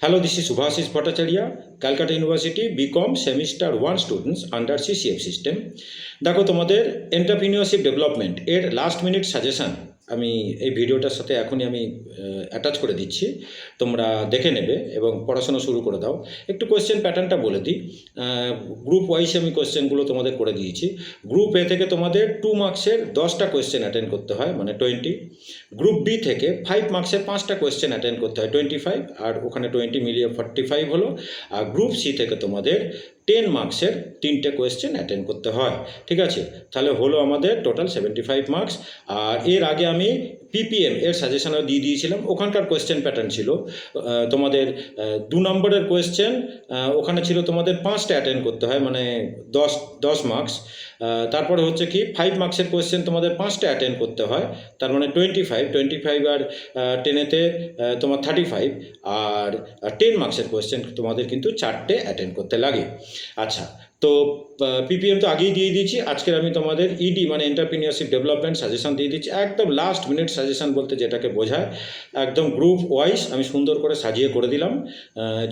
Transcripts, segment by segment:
Hello, this is Subhasis Bhattacharya, Calcutta University, BCom Semester 1 students under CCF system. দেখো তোমাদের entrepreneurship development এর last minute suggestion আমি এই ভিডিওটার সাথে এখনই আমি অ্যাটাচ করে দিচ্ছি, তোমরা দেখে নেবে এবং পড়াশোনা শুরু করে দাও। একটু কোয়েশ্চেন প্যাটার্নটা বলে দিই। গ্রুপ ওয়াইজ আমি কোয়েশ্চেনগুলো তোমাদের করে দিয়েছি। গ্রুপ এ থেকে তোমাদের 2 মার্কসের 10টা কোয়েশ্চেন অ্যাটেন্ড করতে হয়, মানে 20। গ্রুপ বি থেকে 5 মার্কসের 5টা কোয়েশ্চেন অ্যাটেন্ড করতে হয়, 25, আর ওখানে 20 মিলিয়ে 45 হলো। আর গ্রুপ সি থেকে তোমাদের 10 মার্কসের 3টে কোয়েশ্চেন অ্যাটেন্ড করতে হয়, ঠিক আছে? তাহলে হলো আমাদের টোটাল 75 মার্কস। আর এর আগে আমি পিপিএম এর সাজেশনও দিয়ে দিয়েছিলাম। ওখানকার কোয়েশ্চেন প্যাটার্ন ছিল তোমাদের 2 নম্বরের কোয়েশ্চেন, ওখানে ছিল তোমাদের 5টা অ্যাটেন্ড করতে হয়, মানে 10 মার্কস। তারপরে হচ্ছে কি 5 মার্কসের কোয়েশ্চেন তোমাদের 5টা অ্যাটেন্ড করতে হয়, তার মানে 25 আর 10এতে তোমার 35। আর 10 মার্কসের কোয়েশ্চেন তোমাদের কিন্তু 4টে অ্যাটেন্ড করতে লাগে। আচ্ছা, তো পিপিএম তো আগেই দিয়ে দিয়েছি। আজকের আমি তোমাদের ইডি মানে এন্টারপ্রিনিয়রশিপ ডেভেলপমেন্ট সাজেশন দিয়ে দিচ্ছি, একদম লাস্ট মিনিট সাজেশন বলতে যেটাকে বোঝায়। একদম গ্রুপ ওয়াইজ আমি সুন্দর করে সাজিয়ে করে দিলাম।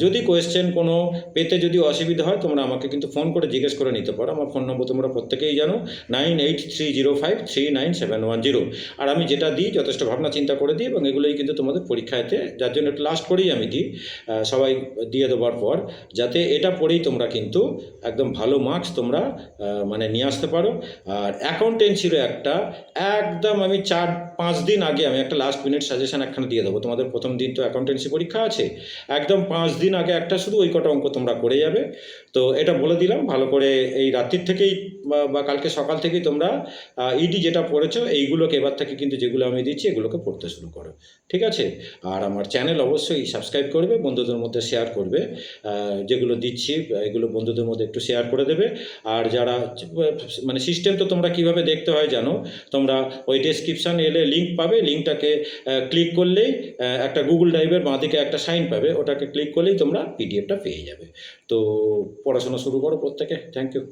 যদি কোয়েশ্চেন কোনো পেতে যদি অসুবিধা হয় তোমরা আমাকে কিন্তু ফোন করে জিজ্ঞেস করে নিতে পারো। আমার ফোন নম্বর তোমরা প্রত্যেকেই জানো, 9830539710। আর আমি যেটা দিই যথেষ্ট ভাবনা চিন্তা করে দিই, এবং এগুলোই কিন্তু তোমাদের পরীক্ষাতে, যার জন্য একটু লাস্ট করেই আমি দিই, সবাই দিয়ে দেওয়ার পর, যাতে এটা পড়েই তোমরা কিন্তু একদম ভালো মার্কস তোমরা মানে নিয়ে আসতে পারো। আর অ্যাকাউন্টেন্সিরও একটা একদম আমি 4-5 দিন আগে আমি একটা লাস্ট মিনিট সাজেশন একখানে দিয়ে দেবো। তোমাদের প্রথম দিন তো অ্যাকাউন্টেন্সি পরীক্ষা আছে, একদম 5 দিন আগে একটা শুধু ওই কটা অঙ্ক তোমরা করে যাবে। তো এটা বলে দিলাম, ভালো করে এই রাত্রির থেকেই বা কালকে সকাল থেকেই তোমরা ইডি যেটা পড়েছো এইগুলোকে এবার থেকে কিন্তু যেগুলো আমি দিচ্ছি এগুলোকে পড়তে শুরু করো, ঠিক আছে? আর আমার চ্যানেল অবশ্যই সাবস্ক্রাইব করবে, বন্ধুদের মধ্যে শেয়ার করবে, যেগুলো দিচ্ছি এগুলো বন্ধুদের মধ্যে একটু শেয়ার করে দেবে। আর যারা মানে সিস্টেম তো তোমরা কিভাবে দেখতে হয় জানো, তোমরা ওই ডেসক্রিপশান এলে লিঙ্ক পাবে, লিঙ্কটাকে ক্লিক করলেই একটা গুগল ড্রাইভের বাঁদিকে একটা সাইন পাবে, ওটাকে ক্লিক করলেই তোমরা পিডিএফটা পেয়ে যাবে। তো পড়াশোনা শুরু করো প্রত্যেকে। Thank you.